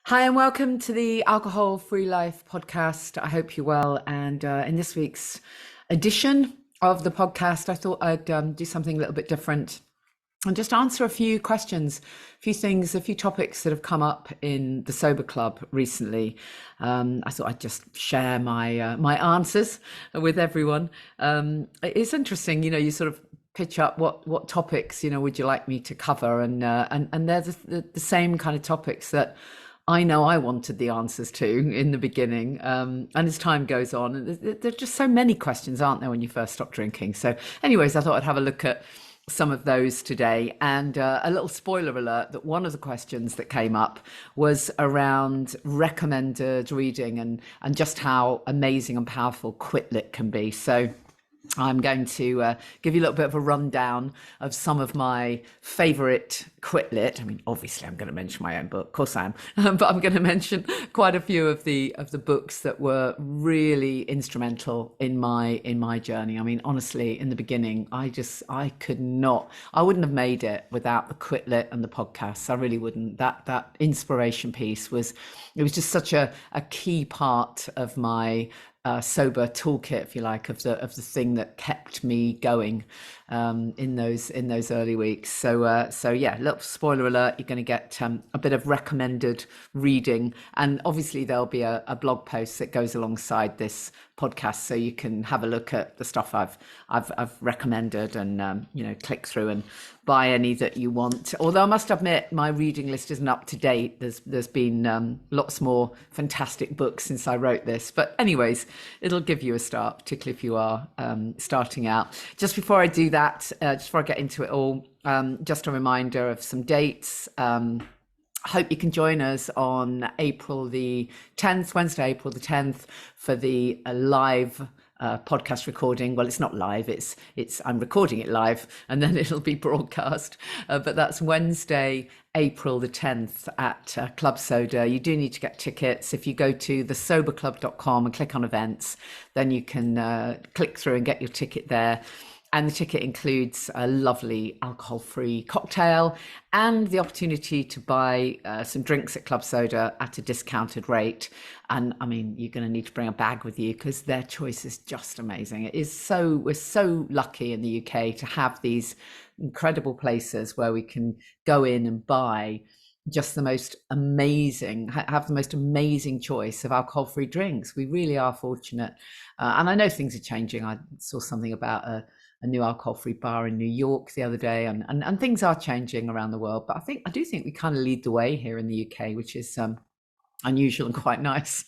Hi, and welcome to the Alcohol Free Life podcast. I hope you're well. And in this week's edition of the podcast, I thought I'd do something a little bit different and just answer a few questions, a few things, a few topics that have come up in the Sober Club recently. I thought I'd just share my answers with everyone. It's interesting, you sort of pitch up what topics would you like me to cover, and they're the same kind of topics that I know I wanted the answers to in the beginning. And as time goes on, there are just so many questions, aren't there, when you first stop drinking? So, anyways, I thought I'd have a look at some of those today. And a little spoiler alert that one of the questions that came up was around recommended reading and just how amazing and powerful Quit Lit can be. So, I'm going to give you a little bit of a rundown of some of my favorite Quit Lit. I mean, obviously, I'm going to mention my own book, of course I am, but I'm going to mention quite a few of the books that were really instrumental in my journey. I mean, honestly, in the beginning, I wouldn't have made it without the Quit Lit and the podcasts. I really wouldn't. That inspiration piece was just such a key part of my sober toolkit, if you like, of the thing that kept me going in those early weeks. So yeah, little spoiler alert: you're going to get a bit of recommended reading, and obviously there'll be a blog post that goes alongside this podcast, so you can have a look at the stuff I've recommended and click through and buy any that you want. Although I must admit, my reading list isn't up to date. There's been lots more fantastic books since I wrote this, but anyways, it'll give you a start, particularly if you are starting out. Just before I do that, just before I get into it all, just a reminder of some dates. I hope you can join us on April the 10th, Wednesday, April the 10th, for the live podcast recording. Well, it's not live, it's I'm recording it live and then it'll be broadcast. But that's Wednesday, April the 10th at Club Soda. You do need to get tickets. If you go to thesoberclub.com and click on events, then you can click through and get your ticket there. And the ticket includes a lovely alcohol-free cocktail and the opportunity to buy some drinks at Club Soda at a discounted rate. And I mean, you're going to need to bring a bag with you because their choice is just amazing. We're so lucky in the UK to have these incredible places where we can go in and buy just the most amazing, have the most amazing choice of alcohol-free drinks. We really are fortunate. And I know things are changing. I saw something about a new alcohol-free bar in New York the other day, and things are changing around the world. But I do think we kind of lead the way here in the UK, which is unusual and quite nice.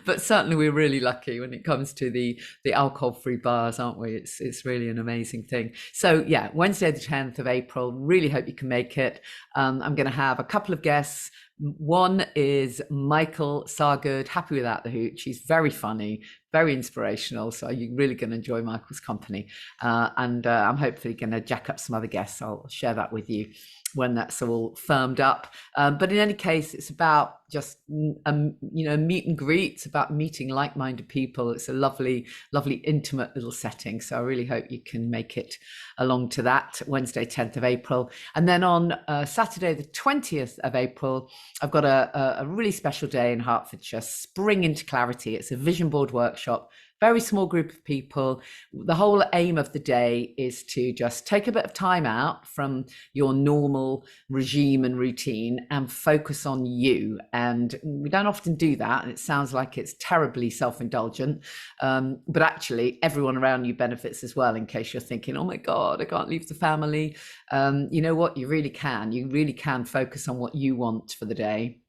But certainly we're really lucky when it comes to the alcohol-free bars, aren't we? It's really an amazing thing. So yeah, Wednesday the 10th of April, really hope you can make it. I'm going to have a couple of guests. One is Michael Sargood, Happy Without the Hooch. He's very funny, very inspirational. So you're really going to enjoy Michael's company. And I'm hopefully going to jack up some other guests. I'll share that with you when that's all firmed up. But in any case, it's about just meet and greet. It's about meeting like-minded people. It's a lovely, lovely, intimate little setting. So I really hope you can make it along to that Wednesday, 10th of April. And then on Saturday, the 20th of April, I've got a really special day in Hertfordshire, Spring into Clarity. It's a vision board workshop, very small group of people. The whole aim of the day is to just take a bit of time out from your normal regime and routine and focus on you. And we don't often do that. And it sounds like it's terribly self-indulgent. But actually, everyone around you benefits as well, in case you're thinking, oh my God, I can't leave the family. You know what? You really can. You really can focus on what you want for the day.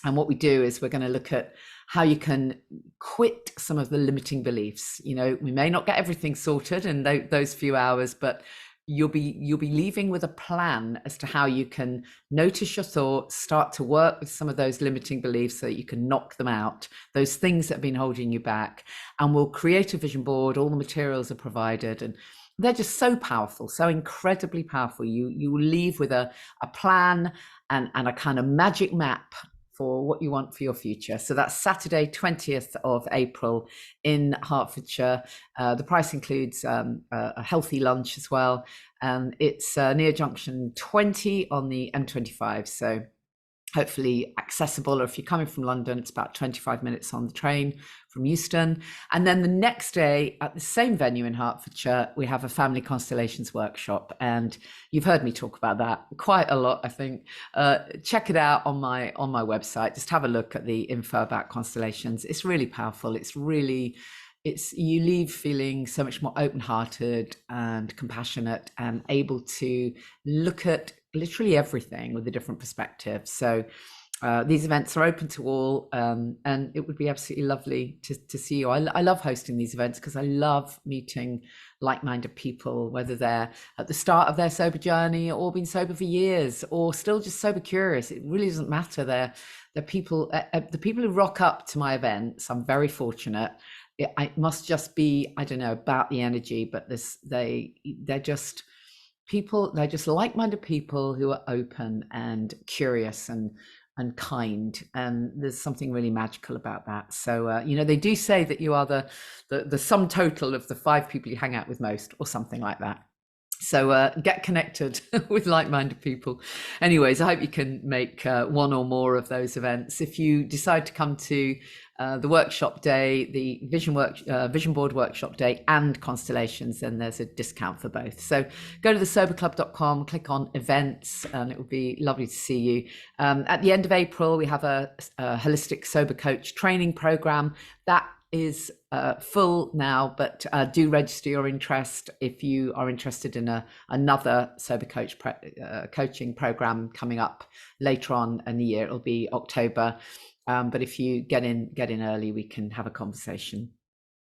And what we do is we're going to look at how you can quit some of the limiting beliefs. We may not get everything sorted in those few hours, but you'll be leaving with a plan as to how you can notice your thoughts, start to work with some of those limiting beliefs so that you can knock them out, those things that have been holding you back. And we'll create a vision board. All the materials are provided, and they're just so powerful, so incredibly powerful. You will leave with a plan and a kind of magic map for what you want for your future. So that's Saturday, 20th of April in Hertfordshire. The price includes a healthy lunch as well. And it's near junction 20 on the M25. So hopefully accessible. Or if you're coming from London, it's about 25 minutes on the train from Euston. And then the next day at the same venue in Hertfordshire, we have a family constellations workshop. And you've heard me talk about that quite a lot, I think. Check it out on my website. Just have a look at the info about constellations. It's really powerful. You leave feeling so much more open-hearted and compassionate and able to look at literally everything with a different perspective. So these events are open to all, and it would be absolutely lovely to see you. I love hosting these events because I love meeting like-minded people, whether they're at the start of their sober journey or been sober for years or still just sober curious. It really doesn't matter. They're people, the people who rock up to my events. I'm very fortunate. It must just be, I don't know, about the energy, but they're just people, they're just like-minded people who are open and curious and kind, and there's something really magical about that. So they do say that you are the sum total of the 5 people you hang out with most, or something like that. So get connected with like-minded people. Anyways, I hope you can make one or more of those events. If you decide to come to the workshop day, the vision board workshop day, and constellations, then there's a discount for both. So go to thesoberclub.com, click on events, and it would be lovely to see you. At the end of April, we have a holistic sober coach training program that is full now, but do register your interest if you are interested in another sober coach coaching program coming up later on in the year. It'll be October, but if you get in early, we can have a conversation.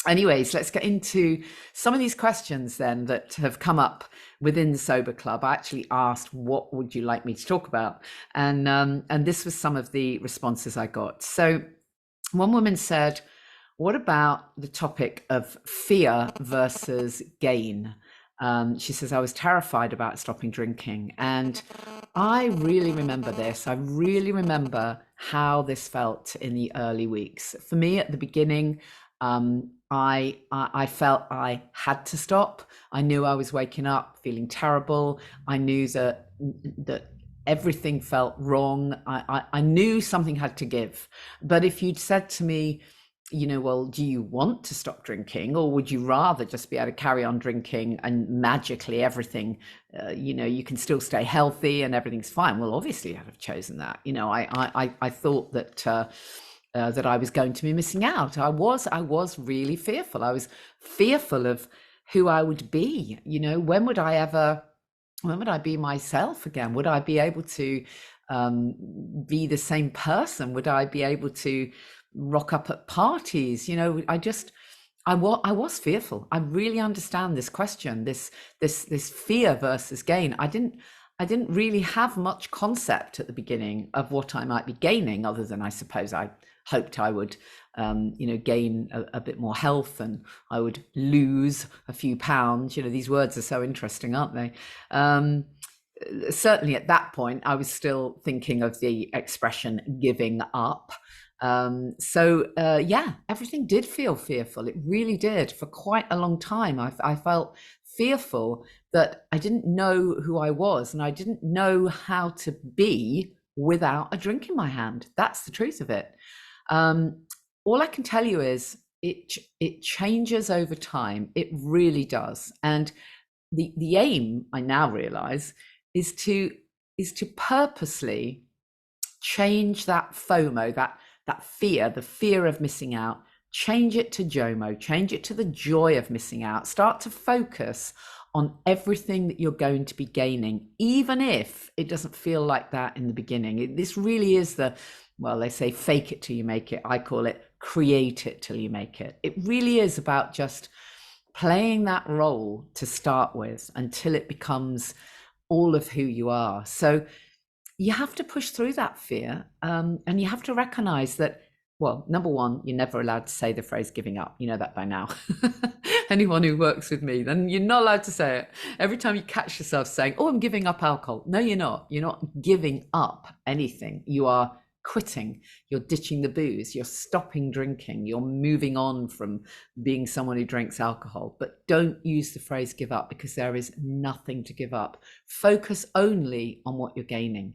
Anyways, let's get into some of these questions then that have come up within the Sober Club. I actually asked, what would you like me to talk about? And this was some of the responses I got. So one woman said, what about the topic of fear versus gain? She says, I was terrified about stopping drinking. And I really remember this. I really remember how this felt in the early weeks. For me, at the beginning, I felt I had to stop. I knew I was waking up feeling terrible. I knew that everything felt wrong. I knew something had to give. But if you'd said to me, well, do you want to stop drinking, or would you rather just be able to carry on drinking and magically everything, you can still stay healthy and everything's fine? Well, obviously I'd have chosen that. I thought that that I was going to be missing out. I was really fearful. I was fearful of who I would be. When would I be myself again? Would I be able to be the same person? Would I be able to rock up at parties? I was fearful. I really understand this question, this fear versus gain. I didn't really have much concept at the beginning of what I might be gaining, other than I suppose I hoped I would gain a bit more health, and I would lose a few pounds. These words are so interesting, aren't they? Certainly at that point I was still thinking of the expression giving up. Everything did feel fearful. It really did. For quite a long time, I felt fearful that I didn't know who I was, and I didn't know how to be without a drink in my hand. That's the truth of it. All I can tell you is it changes over time. It really does. And the aim, I now realize, is to purposely change that FOMO, that fear, the fear of missing out, change it to JOMO, change it to the joy of missing out. Start to focus on everything that you're going to be gaining, even if it doesn't feel like that in the beginning. This really is they say fake it till you make it. I call it create it till you make it. It really is about just playing that role to start with until it becomes all of who you are. So you have to push through that fear, and you have to recognize that, well, number one, you're never allowed to say the phrase giving up. You know that by now. Anyone who works with me, then you're not allowed to say it. Every time you catch yourself saying, oh, I'm giving up alcohol. No, you're not. You're not giving up anything. You are quitting. You're ditching the booze. You're stopping drinking. You're moving on from being someone who drinks alcohol. But don't use the phrase give up, because there is nothing to give up. Focus only on what you're gaining.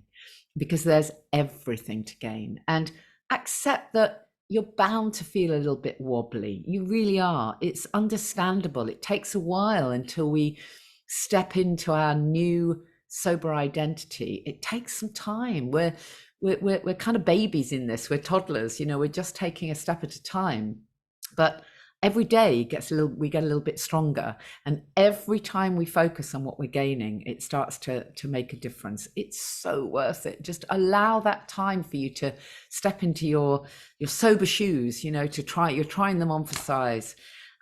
because there's everything to gain. And accept that you're bound to feel a little bit wobbly. You really are. It's understandable. It takes a while until we step into our new sober identity. It takes some time. We're kind of babies in this. We're toddlers, we're just taking a step at a time. But every day we get a little bit stronger, and every time we focus on what we're gaining, it starts to make a difference. It's so worth it. Just allow that time for you to step into your sober shoes, you're trying them on for size.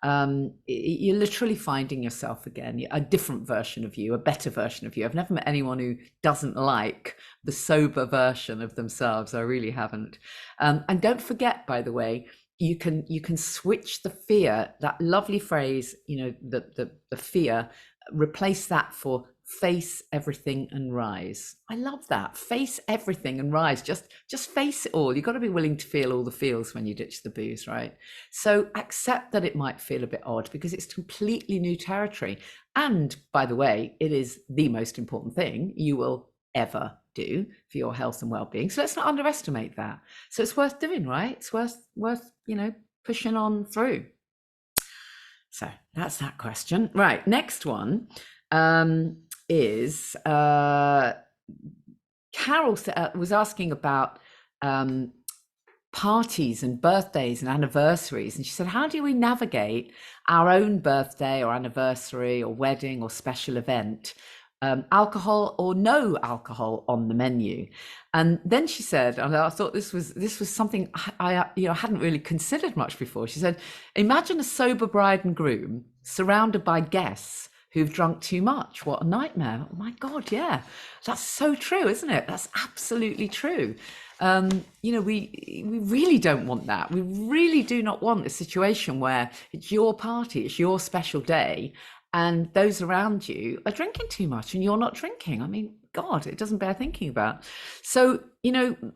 You're literally finding yourself again, a different version of you, a better version of you. I've never met anyone who doesn't like the sober version of themselves. I really haven't. And don't forget, by the way, you can switch the fear, that lovely phrase, the fear, replace that for face everything and rise. I love that. Face everything and rise. Just face it all. You've got to be willing to feel all the feels when you ditch the booze, right? So accept that it might feel a bit odd because it's completely new territory. And by the way, it is the most important thing you will ever do for your health and well-being. So let's not underestimate that. So it's worth doing, right? It's worth pushing on through. So that's that question. Right, next one is Carol was asking about parties and birthdays and anniversaries, and she said, how do we navigate our own birthday or anniversary or wedding or special event, alcohol or no alcohol on the menu? And then she said, and I thought this was something I hadn't really considered much before. She said, imagine a sober bride and groom surrounded by guests who've drunk too much. What a nightmare. Oh my God, yeah, that's so true, isn't it? That's absolutely true. We really don't want that. We really do not want a situation where it's your party, it's your special day, and those around you are drinking too much and you're not drinking. I mean, God, it doesn't bear thinking about. So,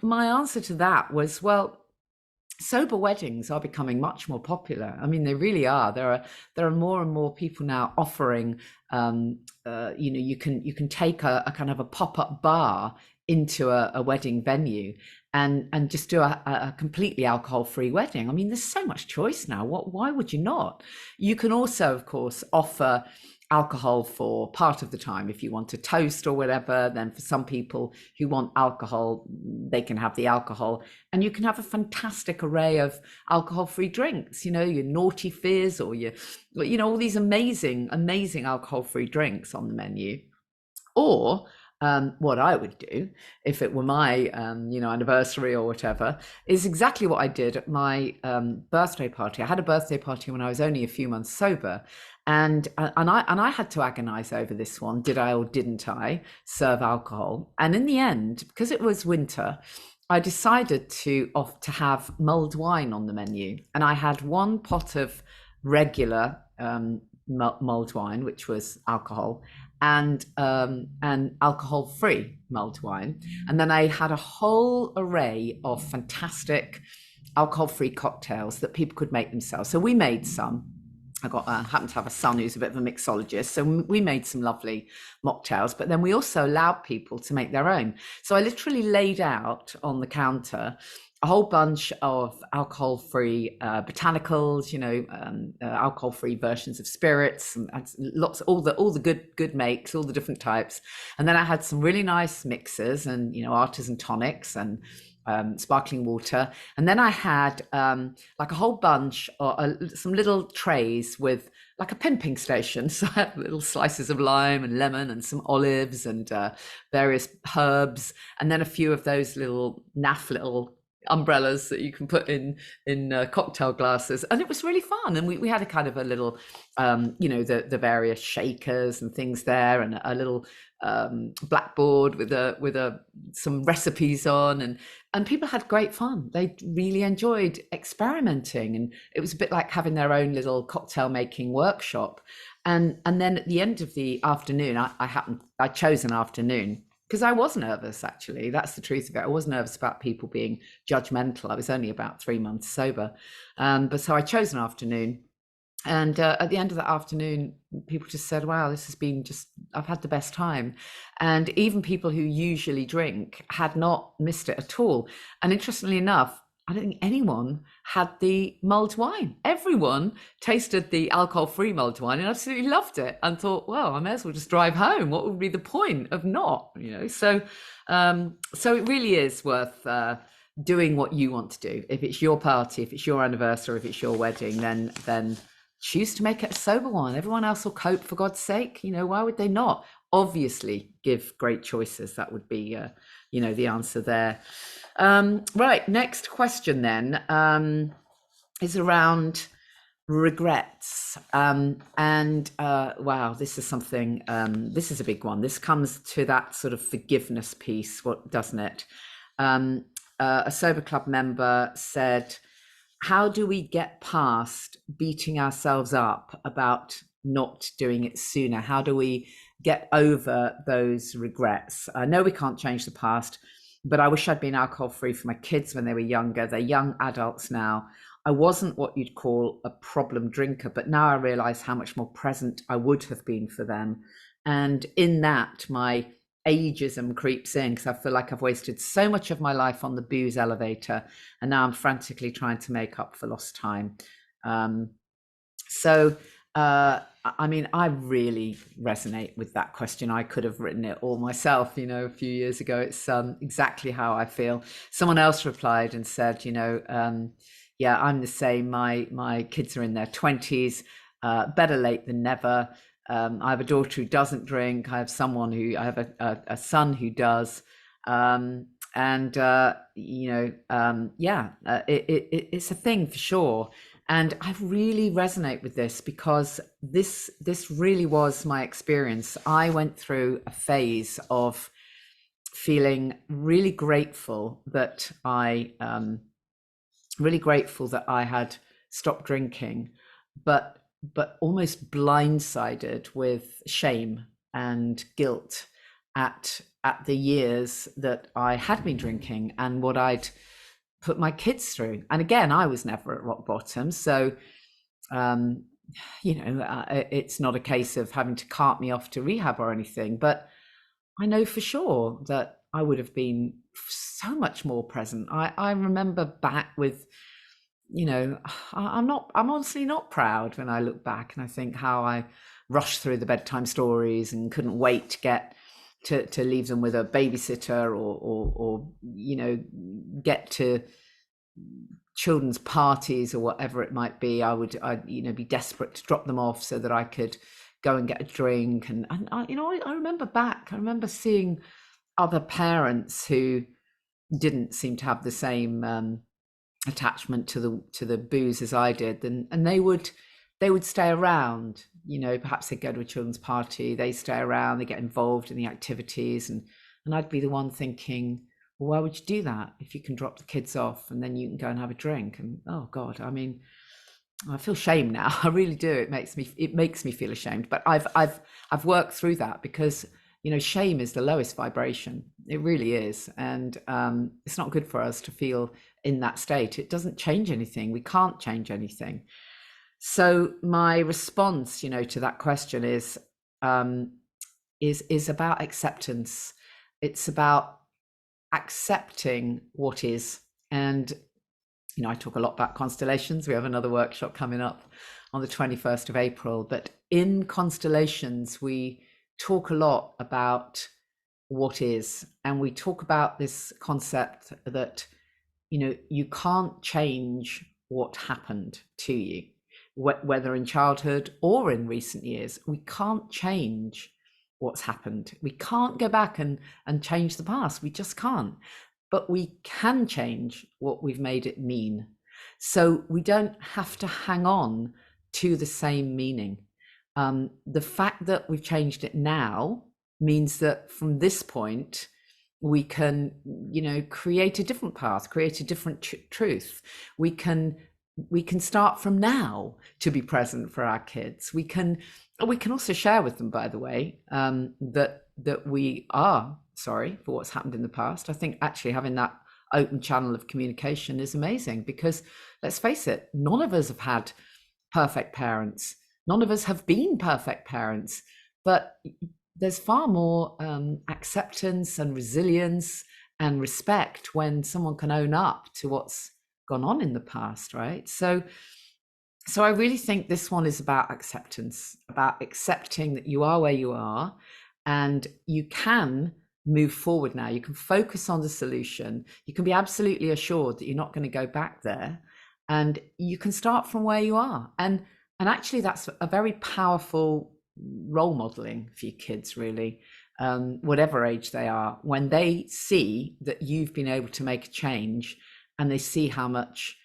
my answer to that was, well, sober weddings are becoming much more popular. I mean, they really are. There are more and more people now offering, you can take a kind of a pop-up bar into a wedding venue and just do a completely alcohol-free wedding. I mean, there's so much choice now. Why would you not? You can also, of course, offer alcohol for part of the time if you want to toast or whatever. Then for some people who want alcohol, they can have the alcohol, and you can have a fantastic array of alcohol-free drinks, your naughty fizz or all these amazing alcohol-free drinks on the menu. Or what I would do if it were my anniversary or whatever is exactly what I did at my birthday party. I had a birthday party when I was only a few months sober, and I had to agonize over this one. Did I or didn't I serve alcohol? And in the end, because it was winter, I decided to have mulled wine on the menu, and I had one pot of regular mulled wine, which was alcohol, and alcohol-free mulled wine. And then I had a whole array of fantastic alcohol-free cocktails that people could make themselves. So we made some. I happened to have a son who's a bit of a mixologist, so we made some lovely mocktails, but then we also allowed people to make their own. So I literally laid out on the counter a whole bunch of alcohol-free botanicals, alcohol-free versions of spirits, and all the good makes, all the different types. And then I had some really nice mixers and artisan tonics and sparkling water. And then I had like a whole bunch or some little trays with like a pimping station. So I had little slices of lime and lemon and some olives and various herbs, and then a few of those little little umbrellas that you can put in cocktail glasses. And it was really fun. And we had a kind of a little the various shakers and things there, and a little blackboard with some recipes on, and people had great fun. They really enjoyed experimenting, and it was a bit like having their own little cocktail making workshop. And then at the end of the afternoon, I chose an afternoon because I was nervous, actually. That's the truth of it. I was nervous about people being judgmental. I was only about 3 months sober. But so I chose an afternoon. And at the end of the afternoon, people just said, wow, this has been just, I've had the best time. And even people who usually drink had not missed it at all. And interestingly enough, I don't think anyone had the mulled wine. Everyone tasted the alcohol-free mulled wine and absolutely loved it and thought, well, I may as well just drive home. What would be the point of not, you know? So it really is worth doing what you want to do. If it's your party, if it's your anniversary, if it's your wedding, then choose to make it a sober one. Everyone else will cope, for God's sake. You know, why would they not? Obviously, give great choices. That would be, the answer there. Right, next question then is around regrets. Wow, this is something, this is a big one. This comes to that sort of forgiveness piece, doesn't it? A Sober Club member said, how do we get past beating ourselves up about not doing it sooner? How do we get over those regrets? I know we can't change the past, but I wish I'd been alcohol-free for my kids when they were younger. They're young adults now. I wasn't what you'd call a problem drinker, but now I realize how much more present I would have been for them. And in that, my ageism creeps in because I feel like I've wasted so much of my life on the booze elevator, and now I'm frantically trying to make up for lost time. I mean, I really resonate with that question. I could have written it all myself, a few years ago. It's exactly how I feel. Someone else replied and said, yeah, I'm the same. My kids are in their 20s, better late than never. I have a daughter who doesn't drink. I have a son who does. It's a thing for sure. And I really resonate with this because this really was my experience. I went through a phase of feeling really grateful that I had stopped drinking, but almost blindsided with shame and guilt at the years that I had been drinking and what I'd put my kids through. And again, I was never at rock bottom. So, it's not a case of having to cart me off to rehab or anything, but I know for sure that I would have been so much more present. I remember back with, I'm honestly not proud when I look back and I think how I rushed through the bedtime stories and couldn't wait to get to leave them with a babysitter or get to children's parties or whatever it might be. I'd be desperate to drop them off so that I could go and get a drink. And I remember seeing other parents who didn't seem to have the same attachment to the booze as I did, and they would stay around. Perhaps they'd go to a children's party, they stay around, they get involved in the activities, and I'd be the one thinking, well, why would you do that if you can drop the kids off and then you can go and have a drink? And oh God, I mean, I feel shame now. I really do. It makes me feel ashamed. But I've worked through that because shame is the lowest vibration. It really is, and it's not good for us to feel in that state. It doesn't change anything. We can't change anything. So my response, to that question is about acceptance. It's about accepting what is. And I talk a lot about constellations. We have another workshop coming up on the 21st of April. But in constellations, we talk a lot about what is. And we talk about this concept that, you can't change what happened to you, whether in childhood or in recent years. We can't change what's happened. We can't go back and change the past. We just can't. But we can change what we've made it mean. So we don't have to hang on to the same meaning. The fact that we've changed it now means that from this point, we can, create a different path, create a different truth. We can start from now to be present for our kids. We can also share with them, by the way, that we are sorry for what's happened in the past. I think actually having that open channel of communication is amazing because let's face it, none of us have had perfect parents. None of us have been perfect parents, but there's far more acceptance and resilience and respect when someone can own up to what's gone on in the past, right? So I really think this one is about acceptance, about accepting that you are where you are and you can move forward now. You can focus on the solution. You can be absolutely assured that you're not going to go back there, and you can start from where you are. And actually that's a very powerful role modeling for your kids, really, whatever age they are, when they see that you've been able to make a change and they see how much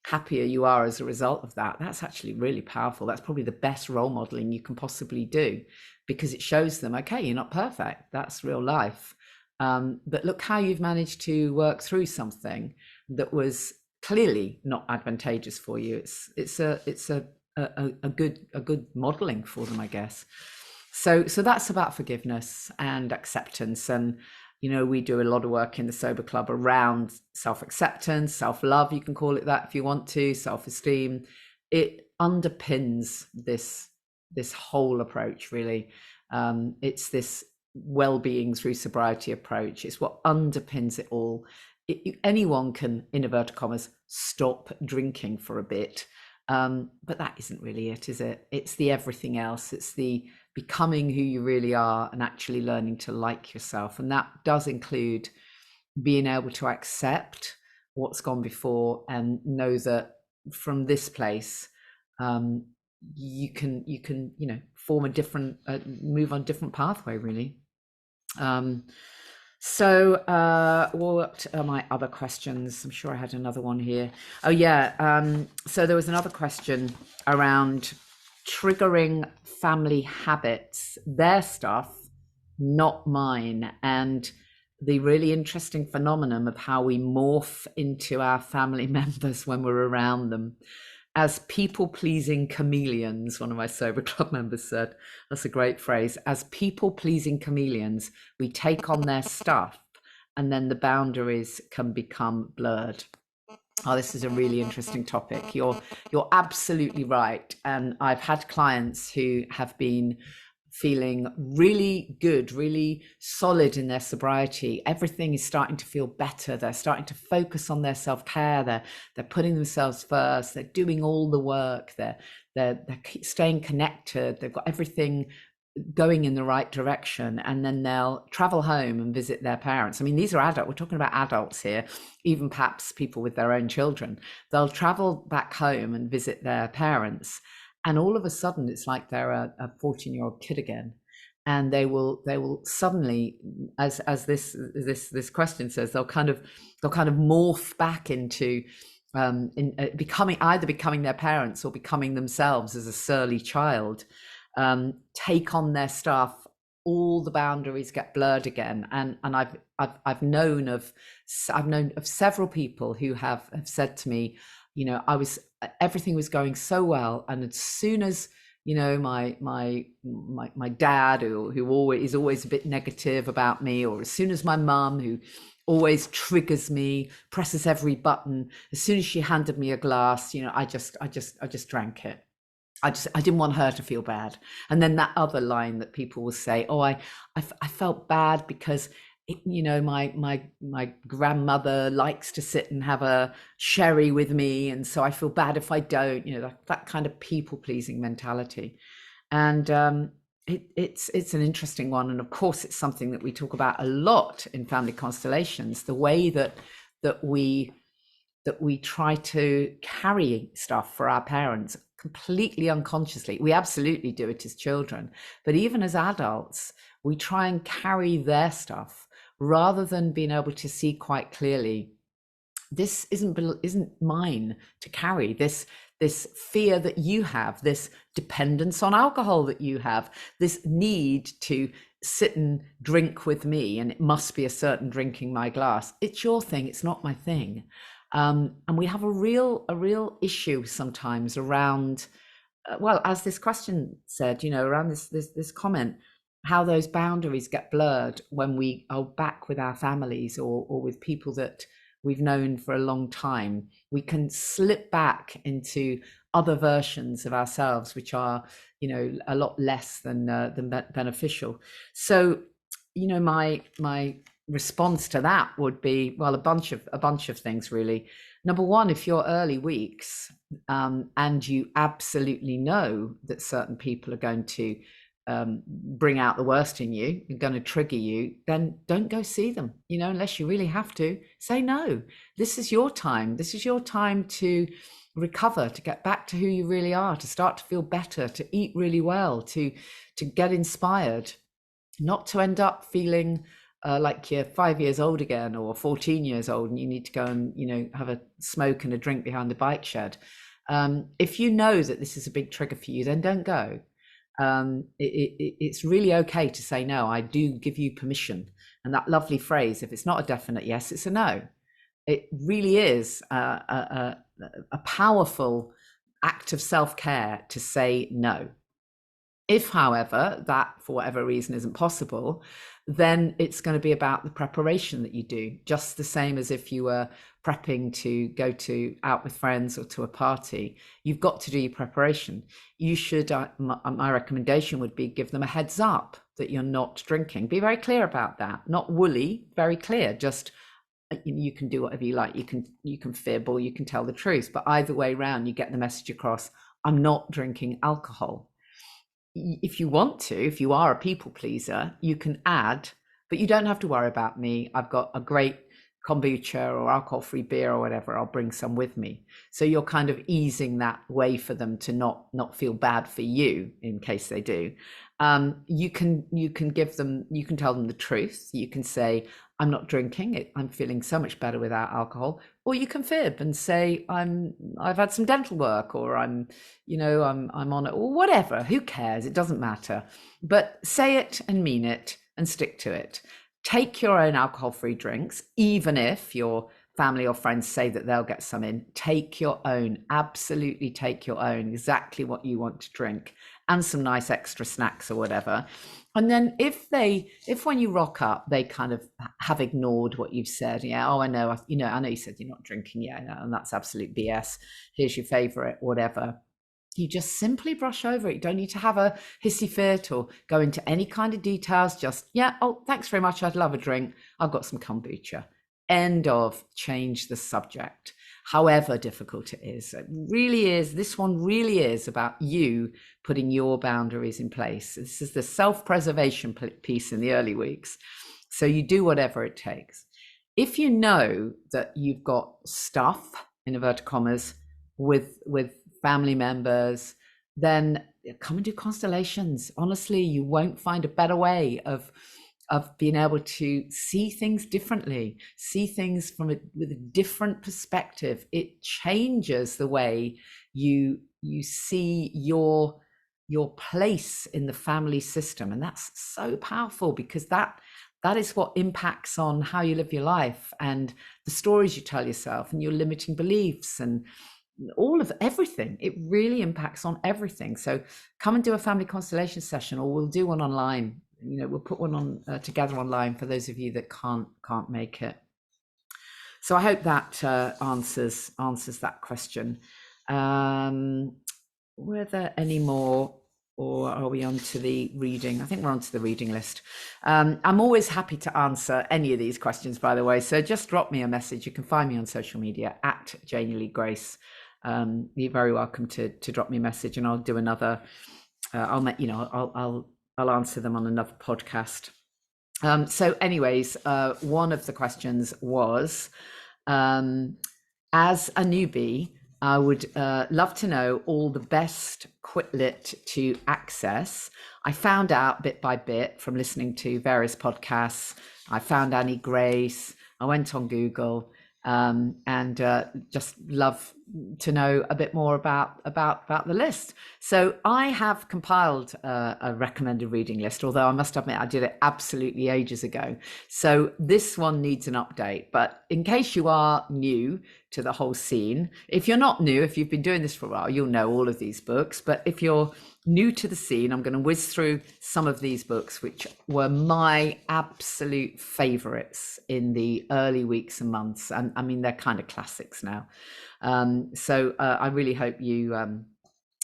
happier you are as a result of that. That's actually really powerful. That's probably the best role modeling you can possibly do, because it shows them, okay, you're not perfect. That's real life. But look how you've managed to work through something that was clearly not advantageous for you. It's a good modeling for them, I guess. So that's about forgiveness and acceptance. And we do a lot of work in the Sober Club around self-acceptance, self-love, you can call it that if you want to, self-esteem. It underpins this whole approach, really. It's this well-being through sobriety approach. It's what underpins it all. Anyone can, in inverted commas, stop drinking for a bit. But that isn't really it, is it? It's the everything else. It's the becoming who you really are and actually learning to like yourself. And that does include being able to accept what's gone before and know that from this place, you can form a different, move on a different pathway, really. So what are my other questions? I'm sure I had another one here. Oh yeah. So there was another question around triggering family habits, their stuff, not mine, and the really interesting phenomenon of how we morph into our family members when we're around them as people-pleasing chameleons. One of my Sober Club members said, that's a great phrase. As people-pleasing chameleons, we take on their stuff and then the boundaries can become blurred. Oh, this is a really interesting topic. You're absolutely right. And I've had clients who have been feeling really good, really solid in their sobriety. Everything is starting to feel better. They're starting to focus on their self-care. They're putting themselves first. They're doing all the work. They're staying connected. They've got everything going in the right direction, and then they'll travel home and visit their parents. I mean, these are adults. We're talking about adults here, even perhaps people with their own children. They'll travel back home and visit their parents, and all of a sudden it's like they're a 14-year-old kid again. And they will suddenly, as this question says, they'll kind of morph back into becoming their parents or becoming themselves as a surly child. Take on their stuff, all the boundaries get blurred again. And I've known of several people who have said to me, everything was going so well, and as soon as my dad, who is always a bit negative about me, or as soon as my mum, who always triggers me, presses every button, as soon as she handed me a glass, I just drank it. I didn't want her to feel bad. And then that other line that people will say, oh, I felt bad because my grandmother likes to sit and have a sherry with me, and so I feel bad if I don't. That kind of people-pleasing mentality. And it's an interesting one, and of course it's something that we talk about a lot in family constellations, the way that we try to carry stuff for our parents completely unconsciously. We absolutely do it as children, but even as adults, we try and carry their stuff rather than being able to see quite clearly, this isn't mine to carry. This fear that you have, this dependence on alcohol that you have, this need to sit and drink with me, and it must be a certain drinking my glass. It's your thing, it's not my thing. And we have a real issue sometimes around, well, as this question said, around this comment, how those boundaries get blurred when we are back with our families or with people that we've known for a long time. We can slip back into other versions of ourselves, which are, a lot less than beneficial. So, my response to that would be, well, a bunch of things really. Number one, if you're early weeks, and you absolutely know that certain people are going to bring out the worst in you, are going to trigger you, then don't go see them. Unless you really have to, say no. This is your time. This is your time to recover, to get back to who you really are, to start to feel better, to eat really well, to get inspired, not to end up feeling like you're 5 years old again or 14 years old and you need to go and have a smoke and a drink behind the bike shed. If you know that this is a big trigger for you, then don't go. It's really okay to say no. I do give you permission. And that lovely phrase, if it's not a definite yes, it's a no. It really is a powerful act of self-care to say no. If, however, that for whatever reason isn't possible, then it's going to be about the preparation that you do, just the same as if you were prepping to go out with friends or to a party. You've got to do your preparation. You should, my recommendation would be, give them a heads up that you're not drinking. Be very clear about that, not woolly, very clear. Just, you can do whatever you like. You can fib or you can tell the truth, but either way around, you get the message across. I'm not drinking alcohol. If you want to, if you are a people pleaser, you can add, but you don't have to worry about me. I've got a great kombucha or alcohol-free beer or whatever. I'll bring some with me. So you're kind of easing that way for them to not feel bad for you in case they do. You can tell them the truth. You can say, I'm not drinking it. I'm feeling so much better without alcohol. Or you can fib and say, I've had some dental work, or I'm on it, or whatever. Who cares? It doesn't matter. But say it and mean it and stick to it. Take your own alcohol-free drinks, even if your family or friends say that they'll get some in. Take your own, absolutely take your own, exactly what you want to drink, and some nice extra snacks or whatever. And then if when you rock up, they kind of have ignored what you've said, I know you said you're not drinking, and that's absolute BS. Here's your favorite, whatever. You just simply brush over it. You don't need to have a hissy fit or go into any kind of details. Just, thanks very much. I'd love a drink. I've got some kombucha. End of. Change the subject. However difficult it is. It really is. This one really is about you putting your boundaries in place. This is the self-preservation piece in the early weeks. So you do whatever it takes. If you know that you've got stuff, in inverted commas, with family members, then come and do constellations. Honestly, you won't find a better way of being able to see things differently, see things with a different perspective. It changes the way you see your place in the family system. And that's so powerful, because that is what impacts on how you live your life and the stories you tell yourself and your limiting beliefs and all of everything. It really impacts on everything. So come and do a family constellation session, or we'll do one online. We'll put one on together online for those of you that can't make it. So I hope that answers that question. Were there any more, or are we on to the reading? I think we're on to the reading list. I'm always happy to answer any of these questions, by the way. So just drop me a message. You can find me on social media at Janey Lee Grace. You're very welcome to drop me a message, and I'll do another. I'll answer them on another podcast. So anyways, one of the questions was, as a newbie, I would love to know all the best Quitlet to access. I found out bit by bit from listening to various podcasts. I found Janey Grace. I went on Google, and just love to know a bit more about the list. So I have compiled a recommended reading list, although I must admit I did it absolutely ages ago. So this one needs an update. But in case you are new to the whole scene, if you're not new, if you've been doing this for a while, you'll know all of these books. But if you're new to the scene, I'm going to whiz through some of these books, which were my absolute favorites in the early weeks and months. And I mean, they're kind of classics now. So I really hope you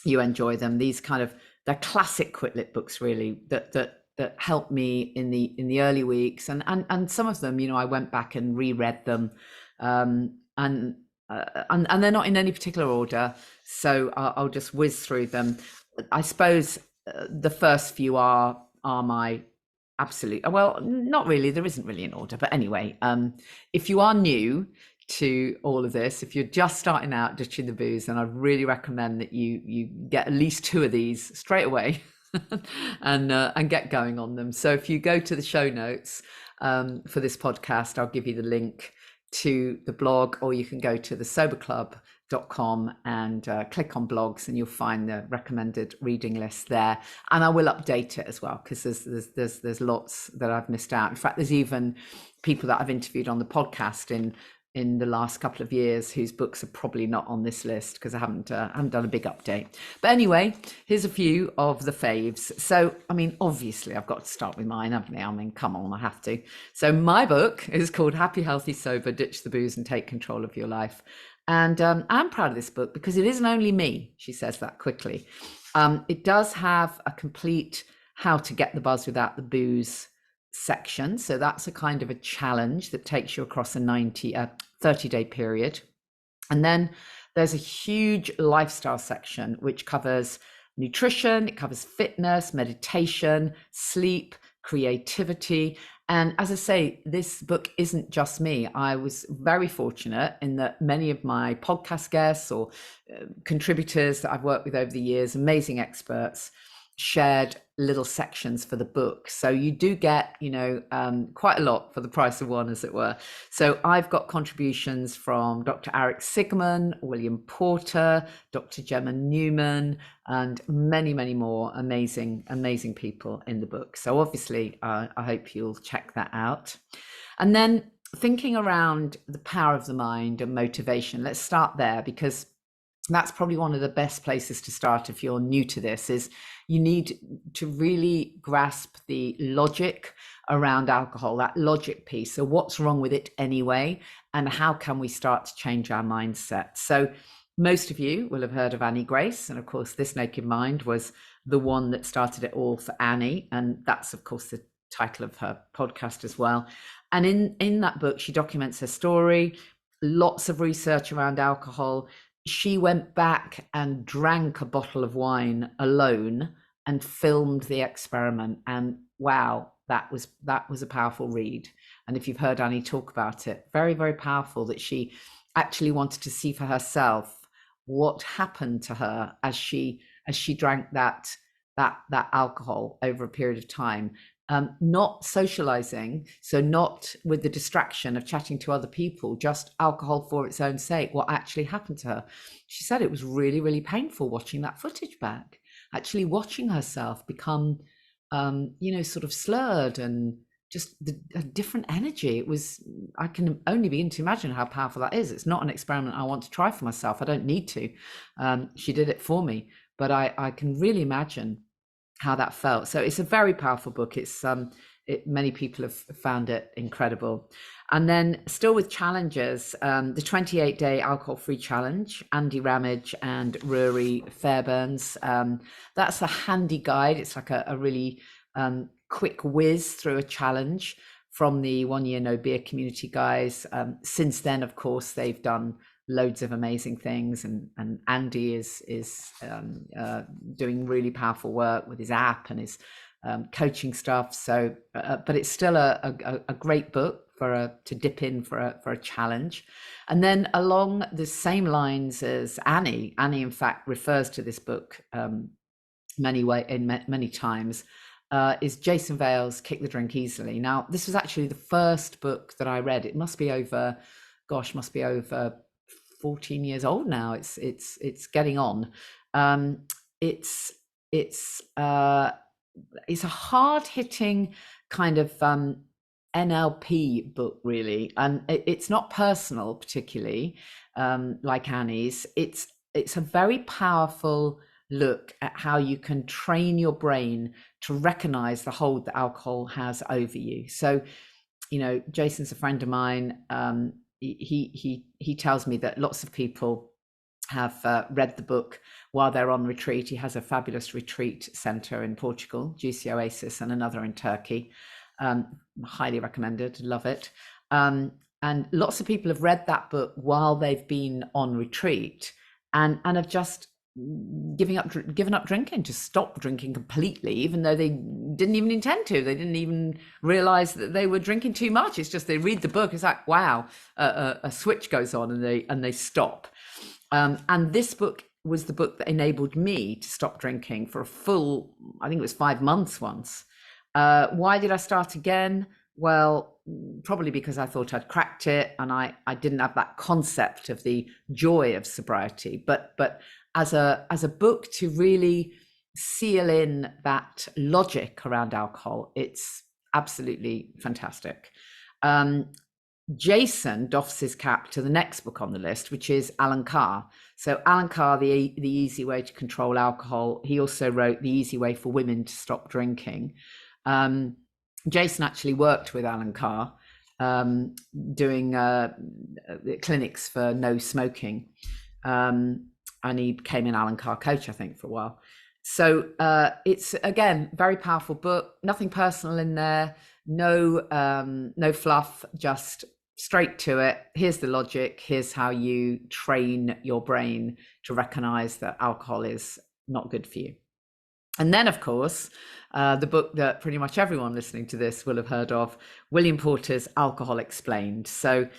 enjoy them. These they're classic quit lit books, really, that helped me in the early weeks, and some of them, I went back and reread them, and they're not in any particular order, so I'll just whiz through them. I suppose the first few are my absolute, well, not really, there isn't really an order, but anyway, if you are new to all of this, if you're just starting out ditching the booze, then I really recommend that you get at least 2 of these straight away and get going on them. So if you go to the show notes for this podcast, I'll give you the link to the blog, or you can go to thesoberclub.com and click on blogs, and you'll find the recommended reading list there. And I will update it as well, because there's lots that I've missed out. In fact, there's even people that I've interviewed on the podcast in the last couple of years whose books are probably not on this list, because I haven't done a big update. But anyway, here's a few of the faves. So, I mean, obviously I've got to start with mine, haven't I? I mean, come on, I have to. So my book is called Happy, Healthy, Sober, Ditch the Booze and Take Control of Your Life. And I'm proud of this book because it isn't only me. She says that quickly. It does have a complete how to get the buzz without the booze section. So that's a kind of a challenge that takes you across a 30-day period. And then there's a huge lifestyle section, which covers nutrition, it covers fitness, meditation, sleep, creativity. And as I say, this book isn't just me. I was very fortunate in that many of my podcast guests or contributors that I've worked with over the years, amazing experts, shared little sections for the book. So you do get, quite a lot for the price of one, as it were. So I've got contributions from Dr. Eric Sigman, William Porter, Dr. Gemma Newman, and many, many more amazing people in the book. So obviously, I hope you'll check that out. And then thinking around the power of the mind and motivation, let's start there, because that's probably one of the best places to start if you're new to this. Is you need to really grasp the logic around alcohol, that logic piece. So what's wrong with it anyway? And how can we start to change our mindset? So most of you will have heard of Annie Grace. And of course, This Naked Mind was the one that started it all for Annie. And that's, of course, the title of her podcast as well. And in that book, she documents her story, lots of research around alcohol. She went back and drank a bottle of wine alone and filmed the experiment. And wow, that was a powerful read. And if you've heard Annie talk about it, very, very powerful, that she actually wanted to see for herself what happened to her as she drank that alcohol over a period of time. Not socializing, so not with the distraction of chatting to other people, just alcohol for its own sake, what actually happened to her. She said it was really, really painful watching that footage back, actually watching herself become, sort of slurred and just a different energy. It was, I can only begin to imagine how powerful that is. It's not an experiment I want to try for myself. I don't need to. She did it for me, but I can really imagine how that felt. So it's a very powerful book. It's many people have found it incredible. And then still with challenges, the 28-day alcohol-free challenge, Andy Ramage and Rory Fairbairn's. That's a handy guide. It's like a really quick whiz through a challenge from the 1 Year No Beer community guys. Since then, of course, they've done loads of amazing things, and Andy is doing really powerful work with his app and his coaching stuff. So, but it's still a great book to dip in for a challenge. And then along the same lines as Annie, in fact refers to this book many times. Is Jason Vale's Kick the Drink Easily. Now, this was actually the first book that I read. It must be over 14 years old now. It's getting on. It's a hard-hitting kind of NLP book, really, and it's not personal particularly, like Annie's. It's a very powerful look at how you can train your brain to recognize the hold that alcohol has over you. So, Jason's a friend of mine. He tells me that lots of people have read the book while they're on retreat. He has a fabulous retreat center in Portugal, Juicy Oasis, and another in Turkey. Highly recommended, love it. And lots of people have read that book while they've been on retreat and have just given up drinking, just stopped drinking completely, even though they didn't even intend to. They didn't even realize that they were drinking too much. It's just they read the book, it's like, wow, a switch goes on and they stop. And this book was the book that enabled me to stop drinking for a full, I think it was 5 months once. Why did I start again? Well, probably because I thought I'd cracked it, and I didn't have that concept of the joy of sobriety. But as a book to really seal in that logic around alcohol, it's absolutely fantastic. Jason doffs his cap to the next book on the list, which is Alan Carr. So Alan Carr, the Easy Way to Control Alcohol. He also wrote The Easy Way for Women to Stop Drinking. Jason actually worked with Alan Carr, doing clinics for no smoking, and he became an Alan Carr coach, I think, for a while. So it's, again, very powerful book. Nothing personal in there. No fluff, just straight to it. Here's the logic. Here's how you train your brain to recognize that alcohol is not good for you. And then, of course, the book that pretty much everyone listening to this will have heard of, William Porter's Alcohol Explained. So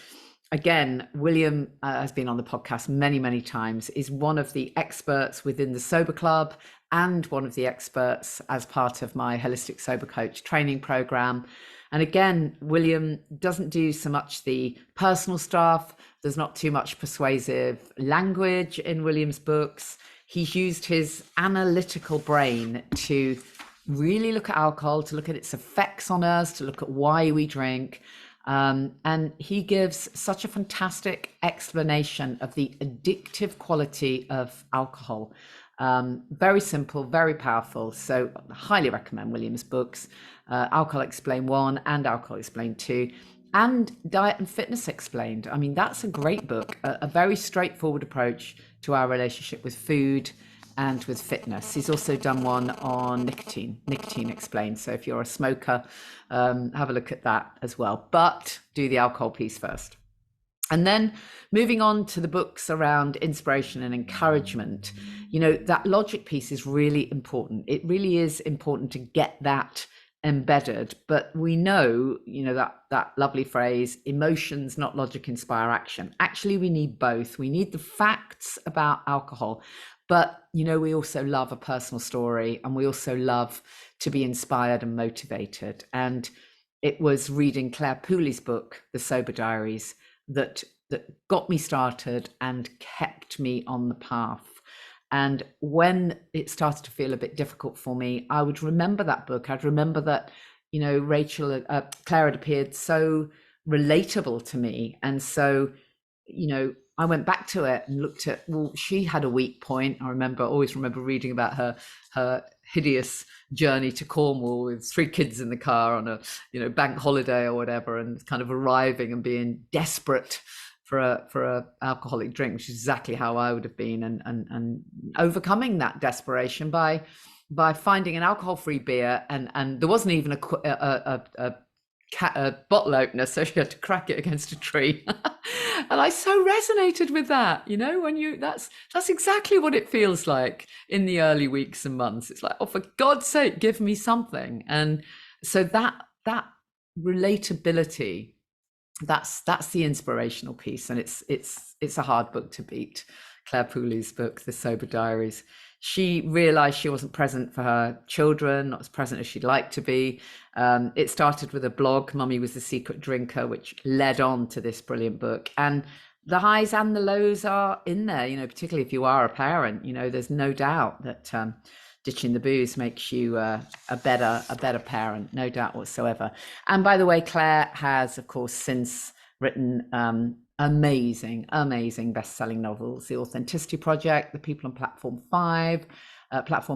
again, William has been on the podcast many, many times, is one of the experts within the Sober Club and one of the experts as part of my Holistic Sober Coach training program. And again, William doesn't do so much the personal stuff. There's not too much persuasive language in William's books. He's used his analytical brain to really look at alcohol, to look at its effects on us, to look at why we drink. And he gives such a fantastic explanation of the addictive quality of alcohol. Very simple, very powerful. So I highly recommend William's books, Alcohol Explained 1 and Alcohol Explained 2, and Diet and Fitness Explained. I mean, that's a great book, a very straightforward approach to our relationship with food and with fitness. He's also done one on Nicotine Explained. So if you're a smoker, have a look at that as well. But do the alcohol piece first. And then moving on to the books around inspiration and encouragement, you know, that logic piece is really important. It really is important to get that embedded. But we know, you know, that lovely phrase, emotions, not logic, inspire action. Actually, we need both. We need the facts about alcohol, but, you know, we also love a personal story, and we also love to be inspired and motivated. And it was reading Claire Pooley's book, The Sober Diaries, that got me started and kept me on the path. And when it started to feel a bit difficult for me, I would remember that book. I'd remember that, you know, Claire had appeared so relatable to me. And so, you know, I went back to it and looked at, well, she had a weak point. I always remember reading about her hideous journey to Cornwall with 3 kids in the car on a, you know, bank holiday or whatever, and kind of arriving and being desperate for a alcoholic drink, which is exactly how I would have been, and overcoming that desperation by finding an alcohol-free beer, and there wasn't even a bottle opener, so she had to crack it against a tree. And I so resonated with that, you know, when that's exactly what it feels like in the early weeks and months. It's like, oh, for God's sake, give me something. And so that relatability, that's the inspirational piece. And it's a hard book to beat. Claire Pooley's book, The Sober Diaries. She realized she wasn't present for her children, not as present as she'd like to be. It started with a blog, Mummy Was the Secret Drinker, which led on to this brilliant book. And the highs and the lows are in there, you know, particularly if you are a parent. You know, there's no doubt that ditching the booze makes you a better parent, no doubt whatsoever. And by the way, Claire has, of course, since written amazing best-selling novels: The Authenticity Project, The People on Platform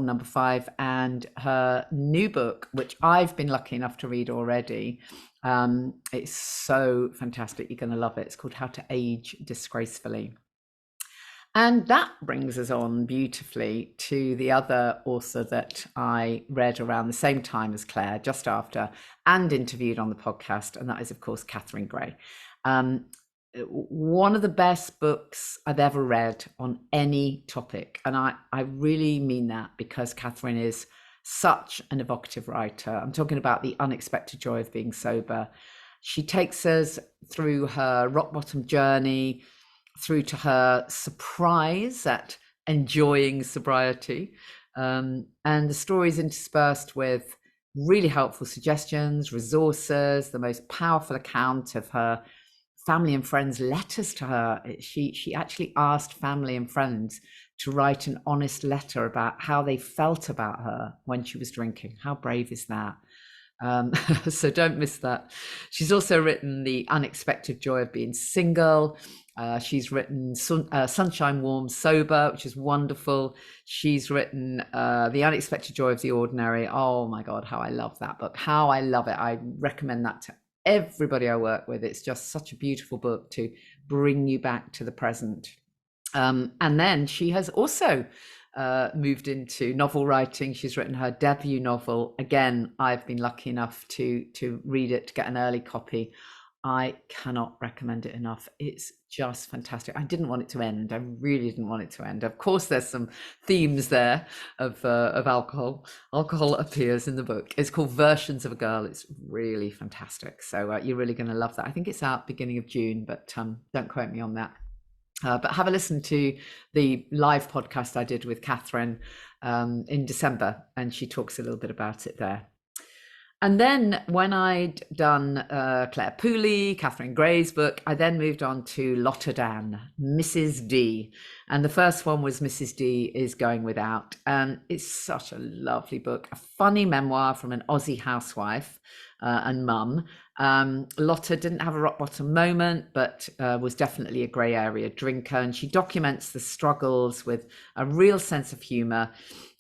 Number 5, and her new book, which I've been lucky enough to read already. It's so fantastic, you're going to love it. It's called How to Age Disgracefully. And that brings us on beautifully to the other author that I read around the same time as Claire, just after, and interviewed on the podcast. And that is, of course, Catherine Gray. One of the best books I've ever read on any topic. And I really mean that, because Catherine is such an evocative writer. I'm talking about The Unexpected Joy of Being Sober. She takes us through her rock bottom journey, through to her surprise at enjoying sobriety. And the story is interspersed with really helpful suggestions, resources, the most powerful account of her family and friends' letters to her. She actually asked family and friends to write an honest letter about how they felt about her when she was drinking. How brave is that? So don't miss that. She's also written The Unexpected Joy of Being Single. She's written Sunshine Warm Sober, which is wonderful. She's written The Unexpected Joy of the Ordinary. Oh my God, how I love that book. How I love it. I recommend that to everybody I work with. It's just such a beautiful book to bring you back to the present. And then she has also moved into novel writing. She's written her debut novel. Again, I've been lucky enough to read it, to get an early copy. I cannot recommend it enough. It's just fantastic. I didn't want it to end. I really didn't want it to end. Of course, there's some themes there of alcohol. Alcohol appears in the book. It's called Versions of a Girl. It's really fantastic. So you're really going to love that. I think it's out beginning of June, but don't quote me on that. But have a listen to the live podcast I did with Catherine in December, and she talks a little bit about it there. And then when I'd done Claire Pooley, Catherine Gray's book, I then moved on to Lotta Dan, Mrs. D. And the first one was Mrs. D is Going Without. And it's such a lovely book, a funny memoir from an Aussie housewife and mum. Lotta didn't have a rock bottom moment, but was definitely a grey area drinker. And she documents the struggles with a real sense of humour.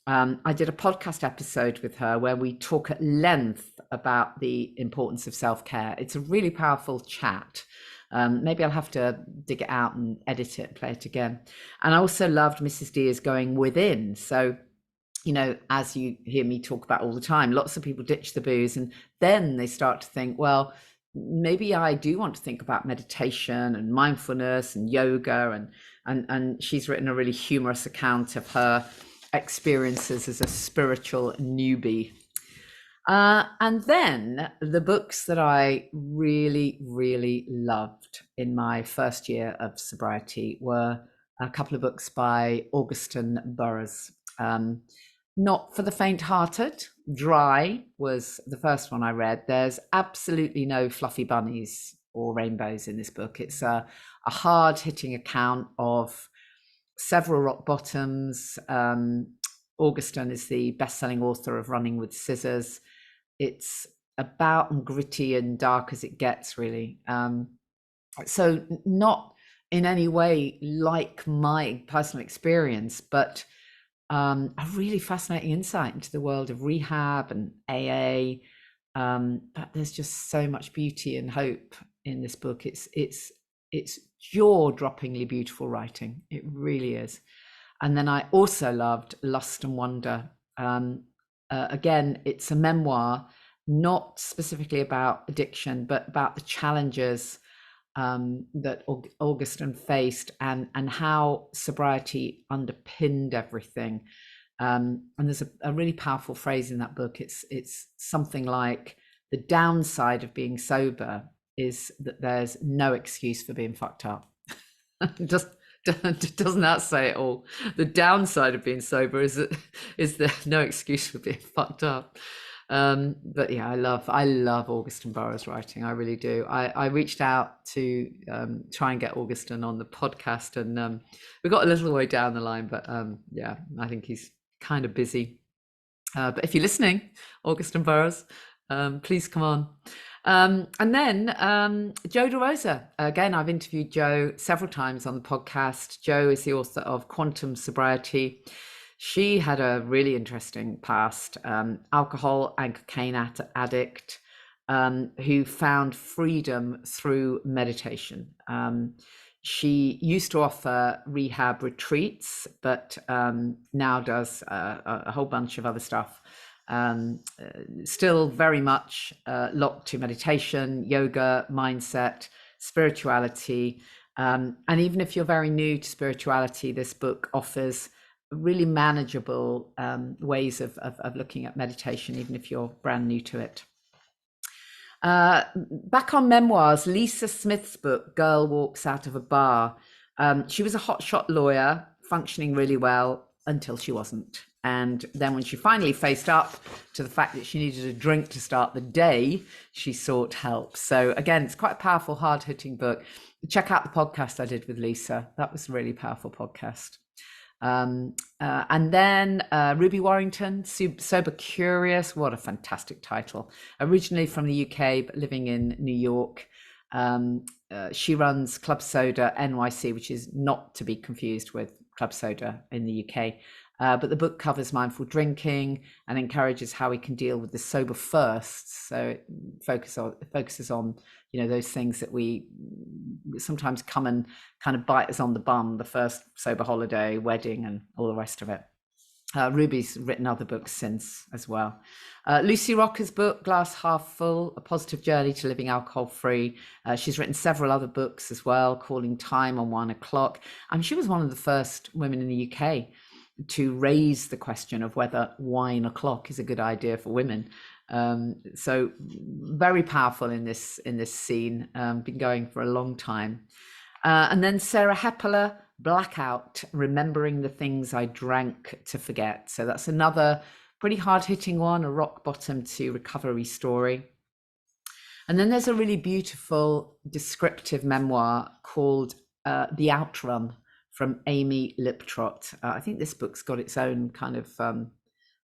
I did a podcast episode with her where we talk at length about the importance of self-care. It's a really powerful chat. Maybe I'll have to dig it out and edit it and play it again. And I also loved Mrs. D is Going Within. So, you know, as you hear me talk about all the time, lots of people ditch the booze and then they start to think, well, maybe I do want to think about meditation and mindfulness and yoga. And she's written a really humorous account of her experiences as a spiritual newbie. And then the books that I really, really loved in my first year of sobriety were a couple of books by Augustin Burroughs. Not for the faint-hearted. Dry was the first one I read. There's absolutely no fluffy bunnies or rainbows in this book. It's a hard-hitting account of several rock bottoms. Augustin is the best-selling author of Running with Scissors. It's about and gritty and dark as it gets, really. So not in any way like my personal experience, but a really fascinating insight into the world of rehab and AA. But there's just so much beauty and hope in this book. It's jaw-droppingly beautiful writing. It really is. And then I also loved Lust and Wonder. Again, it's a memoir, not specifically about addiction, but about the challenges that Augustin faced and how sobriety underpinned everything. And there's a really powerful phrase in that book. It's something like, the downside of being sober is that there's no excuse for being fucked up. Just doesn't that say it all? The downside of being sober is there no excuse for being fucked up. But yeah, I love Augustin Burroughs' writing. I really do. I reached out to try and get Augustin on the podcast, and we got a little way down the line, but yeah, I think he's kind of busy. But if you're listening, Augustin Burroughs, please come on. And then Jo DeRosa. Again, I've interviewed Jo several times on the podcast. Jo is the author of Quantum Sobriety. She had a really interesting past, alcohol and cocaine addict, who found freedom through meditation. She used to offer rehab retreats, but now does a whole bunch of other stuff. Still very much locked to meditation, yoga, mindset, spirituality. And even if you're very new to spirituality, this book offers really manageable ways of looking at meditation, even if you're brand new to it. Back on memoirs, Lisa Smith's book, Girl Walks Out of a Bar. She was a hotshot lawyer, functioning really well until she wasn't. And then when she finally faced up to the fact that she needed a drink to start the day, she sought help. So again, it's quite a powerful, hard-hitting book. Check out the podcast I did with Lisa. That was a really powerful podcast. And then Ruby Warrington, Sober Curious. What a fantastic title. Originally from the UK, but living in New York. She runs Club Soda NYC, which is not to be confused with Club Soda in the UK. But the book covers mindful drinking and encourages how we can deal with the sober first. So it focuses on, those things that we sometimes come and kind of bite us on the bum, the first sober holiday, wedding, and all the rest of it. Ruby's written other books since as well. Lucy Rocker's book, Glass Half Full, A Positive Journey to Living Alcohol Free. She's written several other books as well, Calling Time on 1 o'clock. And she was one of the first women in the UK to raise the question of whether wine o'clock is a good idea for women. So very powerful in this scene, been going for a long time. And then Sarah Heppeler, Blackout, Remembering the Things I Drank to Forget. So that's another pretty hard-hitting one, a rock bottom to recovery story. And then there's a really beautiful descriptive memoir called The Outrun from Amy Liptrot. I think this book's got its own kind of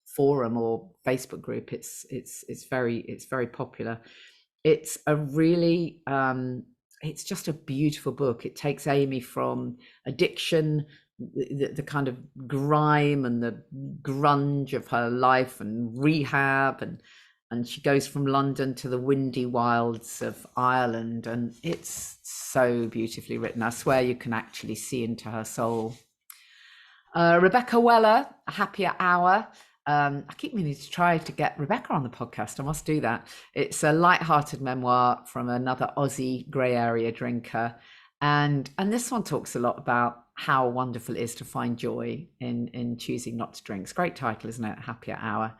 forum or Facebook group. It's very popular. It's a really it's just a beautiful book. It takes Amy from addiction, the kind of grime and the grunge of her life, and rehab, and she goes from London to the windy wilds of Ireland, and it's so beautifully written. I swear you can actually see into her soul. Rebecca Weller, A Happier Hour. I keep meaning to try to get Rebecca on the podcast. I must do that. It's a light-hearted memoir from another Aussie grey area drinker. And this one talks a lot about how wonderful it is to find joy in choosing not to drink. It's a great title, isn't it? Happier Hour.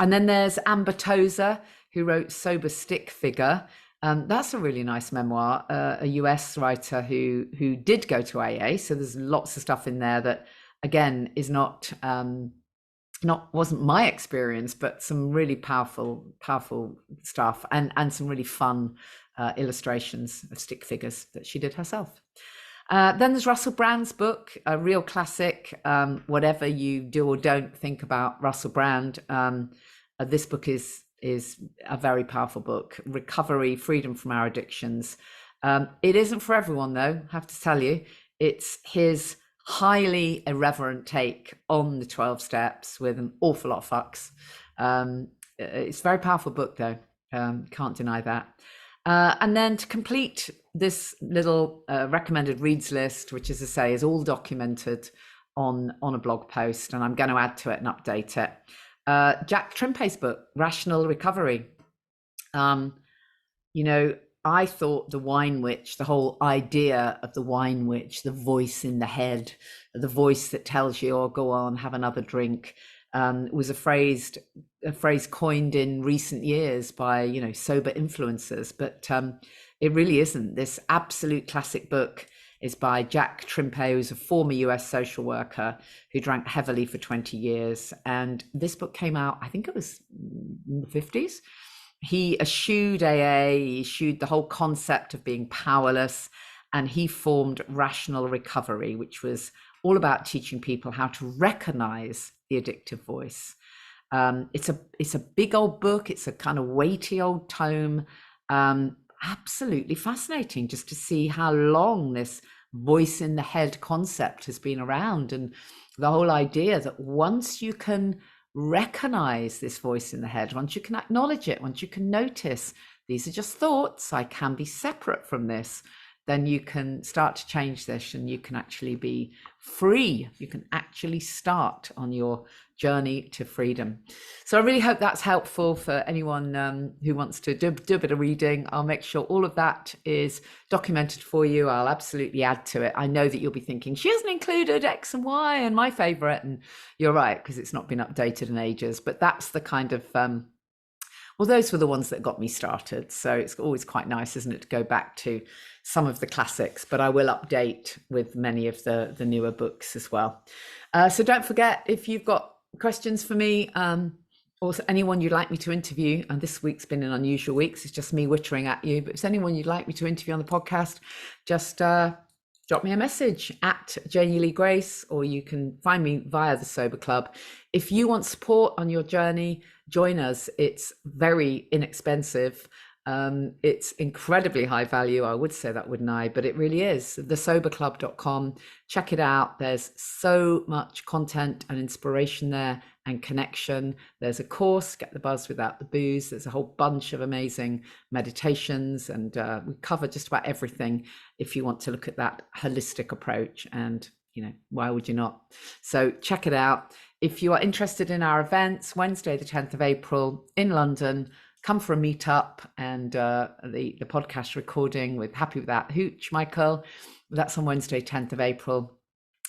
And then there's Amber Tozer, who wrote Sober Stick Figure. That's a really nice memoir, a US writer who did go to AA. So there's lots of stuff in there that, again, is wasn't my experience, but some really powerful stuff, and some really fun illustrations of stick figures that she did herself. Then there's Russell Brand's book, a real classic. Whatever you do or don't think about Russell Brand, this book is a very powerful book. Recovery, Freedom from Our Addictions. It isn't for everyone, though, I have to tell you. It's his highly irreverent take on the 12 steps with an awful lot of fucks. It's a very powerful book, though. Can't deny that. And then to complete this little recommended reads list, which, as I say, is all documented on a blog post, and I'm going to add to it and update it. Jack Trimpe's book, Rational Recovery. I thought the wine witch, the whole idea of the wine witch, the voice in the head, the voice that tells you, oh, go on, have another drink, was a phrase coined in recent years by, sober influencers. But it really isn't. This absolute classic book is by Jack Trimpe, who's a former US social worker who drank heavily for 20 years. And this book came out, I think it was in the 50s. He eschewed AA, he eschewed the whole concept of being powerless, and he formed Rational Recovery, which was all about teaching people how to recognize the addictive voice. It's a big old book. It's a kind of weighty old tome. Absolutely fascinating just to see how long this voice in the head concept has been around, and the whole idea that once you can recognize this voice in the head, once you can acknowledge it, once you can notice these are just thoughts, I can be separate from this, then you can start to change this and you can actually be free. You can actually start on your journey to freedom. So I really hope that's helpful for anyone who wants to do a bit of reading. I'll make sure all of that is documented for you. I'll absolutely add to it. I know that you'll be thinking, she hasn't included X and Y and my favorite. And you're right, because it's not been updated in ages. But that's the kind of well, those were the ones that got me started. So it's always quite nice, isn't it, to go back to some of the classics, but I will update with many of the newer books as well. So don't forget, if you've got questions for me, or anyone you'd like me to interview, and this week's been an unusual week, so it's just me wittering at you, but if there's anyone you'd like me to interview on the podcast, just drop me a message at Janey Lee Grace, or you can find me via the Sober Club. If you want support on your journey, join us. It's very inexpensive. It's incredibly high value. I would say that, wouldn't I? But it really is. thesoberclub.com. Check it out. There's so much content and inspiration there and connection. There's a course, Get the Buzz Without the Booze. There's a whole bunch of amazing meditations, and we cover just about everything if you want to look at that holistic approach. And, you know, why would you not? So check it out. If you are interested in our events, Wednesday, the 10th of April in London, come for a meetup and the podcast recording with Happy With That Hooch, Michael. That's on Wednesday, 10th of April.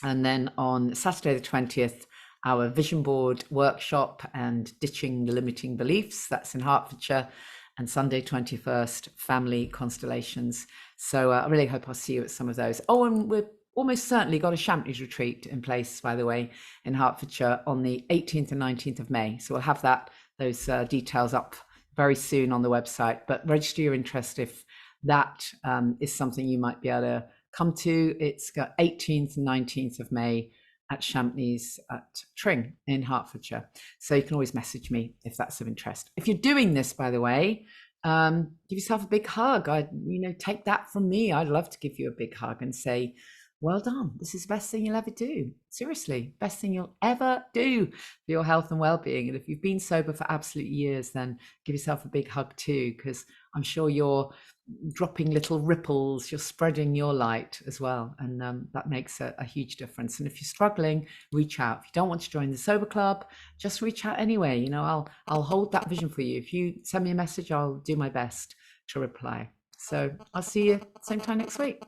And then on Saturday, the 20th, our vision board workshop and ditching the limiting beliefs. That's in Hertfordshire. And Sunday, 21st, family constellations. So I really hope I'll see you at some of those. Oh, and we're almost certainly got a Champneys retreat in place, by the way, in Hertfordshire on the 18th and 19th of May. So we'll have those details up very soon on the website, but register your interest if that is something you might be able to come to. It's got 18th and 19th of May at Champneys at Tring in Hertfordshire. So you can always message me if that's of interest. If you're doing this, by the way, give yourself a big hug. Take that from me. I'd love to give you a big hug and say, well done. This is the best thing you'll ever do. Seriously, best thing you'll ever do for your health and well-being. And if you've been sober for absolute years, then give yourself a big hug too, because I'm sure you're dropping little ripples, you're spreading your light as well. And that makes a huge difference. And if you're struggling, reach out. If you don't want to join the Sober Club, just reach out anyway. You know, I'll hold that vision for you. If you send me a message, I'll do my best to reply. So I'll see you same time next week.